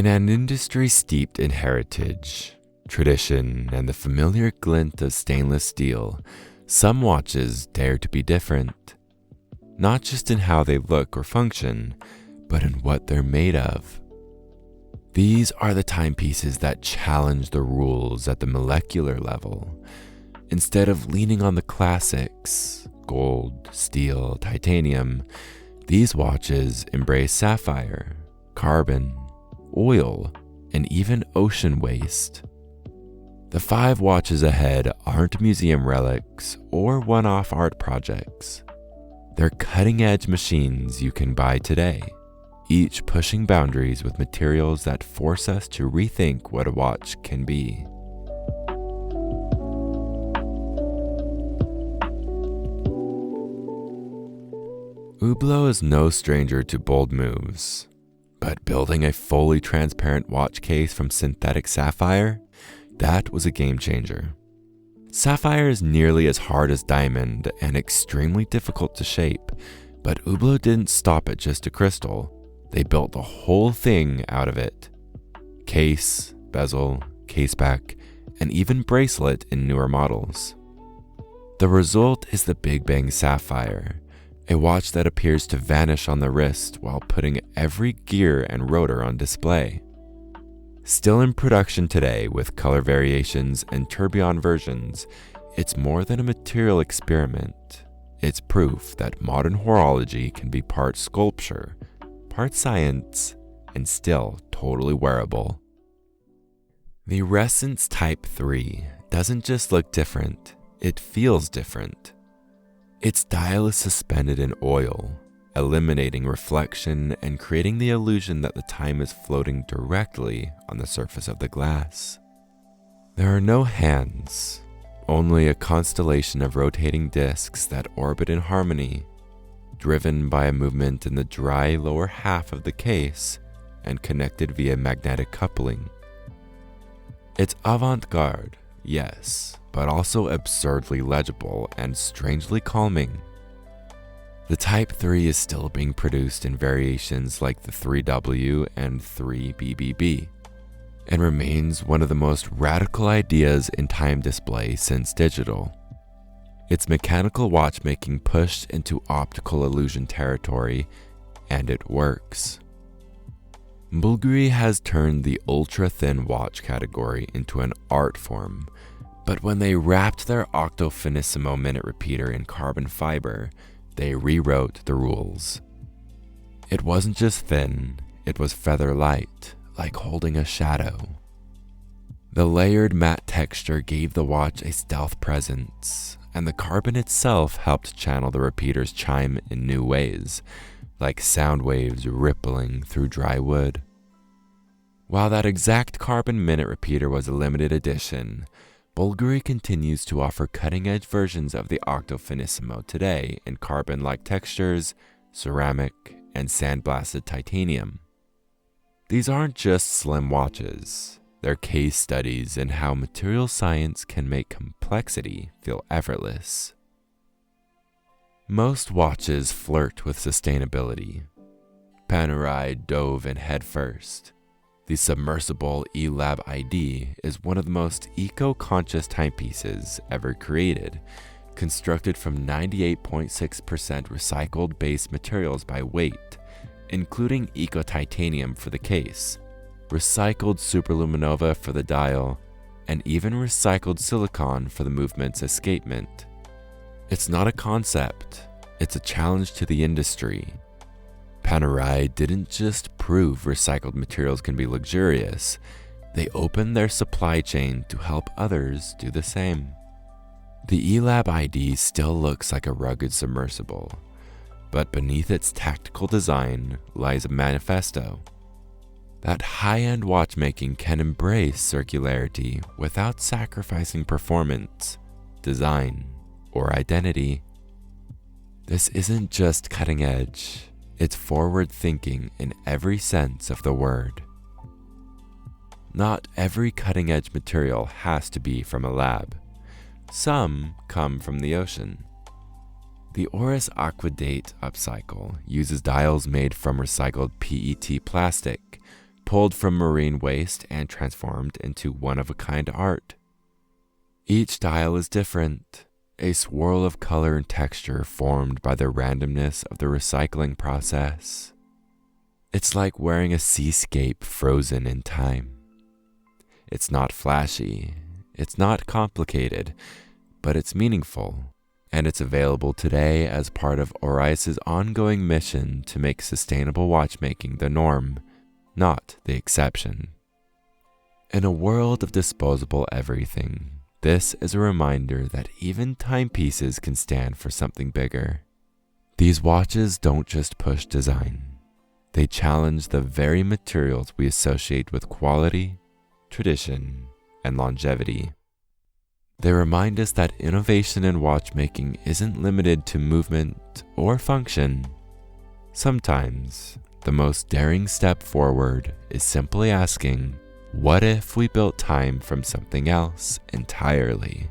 In an industry steeped in heritage, tradition, and the familiar glint of stainless steel, some watches dare to be different. Not just in how they look or function, but in what they're made of. These are the timepieces that challenge the rules at the molecular level. Instead of leaning on the classics, gold, steel, titanium, these watches embrace sapphire, carbon, oil, and even ocean waste. The 5 watches ahead aren't museum relics or one-off art projects. They're cutting-edge machines you can buy today, each pushing boundaries with materials that force us to rethink what a watch can be. Hublot is no stranger to bold moves, but building a fully transparent watch case from synthetic sapphire, that was a game changer. Sapphire is nearly as hard as diamond and extremely difficult to shape, but Hublot didn't stop at just a crystal. They built the whole thing out of it. Case, bezel, caseback, and even bracelet in newer models. The result is the Big Bang Sapphire, a watch that appears to vanish on the wrist while putting every gear and rotor on display. Still in production today with color variations and tourbillon versions, it's more than a material experiment. It's proof that modern horology can be part sculpture, part science, and still totally wearable. The Resonance Type 3 doesn't just look different, it feels different. Its dial is suspended in oil, eliminating reflection and creating the illusion that the time is floating directly on the surface of the glass. There are no hands, only a constellation of rotating discs that orbit in harmony, driven by a movement in the dry lower half of the case and connected via magnetic coupling. It's avant-garde, yes, but also absurdly legible and strangely calming. The Type 3 is still being produced in variations like the 3W and 3BBB, and remains one of the most radical ideas in time display since digital. It's mechanical watchmaking pushed into optical illusion territory, and it works. Bulgari has turned the ultra-thin watch category into an art form, but when they wrapped their Octo Finissimo minute repeater in carbon fiber, they rewrote the rules. It wasn't just thin, it was feather light, like holding a shadow. The layered matte texture gave the watch a stealth presence, and the carbon itself helped channel the repeater's chime in new ways, like sound waves rippling through dry wood. While that exact carbon minute repeater was a limited edition, Bulgari continues to offer cutting-edge versions of the Octo Finissimo today in carbon-like textures, ceramic, and sandblasted titanium. These aren't just slim watches, they're case studies in how material science can make complexity feel effortless. Most watches flirt with sustainability. Panerai dove in headfirst. The submersible eLAB-ID is one of the most eco-conscious timepieces ever created, constructed from 98.6% recycled base materials by weight, including eco-titanium for the case, recycled superluminova for the dial, and even recycled silicon for the movement's escapement. It's not a concept, it's a challenge to the industry. Panerai didn't just prove recycled materials can be luxurious, they opened their supply chain to help others do the same. The eLAB-ID still looks like a rugged submersible, but beneath its tactical design lies a manifesto. That high-end watchmaking can embrace circularity without sacrificing performance, design, or identity. This isn't just cutting edge. It's forward thinking in every sense of the word. Not every cutting edge material has to be from a lab. Some come from the ocean. The Oris Aquadate upcycle uses dials made from recycled PET plastic pulled from marine waste and transformed into one-of-a-kind art. Each dial is different, a swirl of color and texture formed by the randomness of the recycling process. It's like wearing a seascape frozen in time. It's not flashy, it's not complicated, but it's meaningful, and it's available today as part of Orice's ongoing mission to make sustainable watchmaking the norm, not the exception. In a world of disposable everything, this is a reminder that even timepieces can stand for something bigger. These watches don't just push design. They challenge the very materials we associate with quality, tradition, and longevity. They remind us that innovation in watchmaking isn't limited to movement or function. Sometimes, the most daring step forward is simply asking, what if we built time from something else entirely?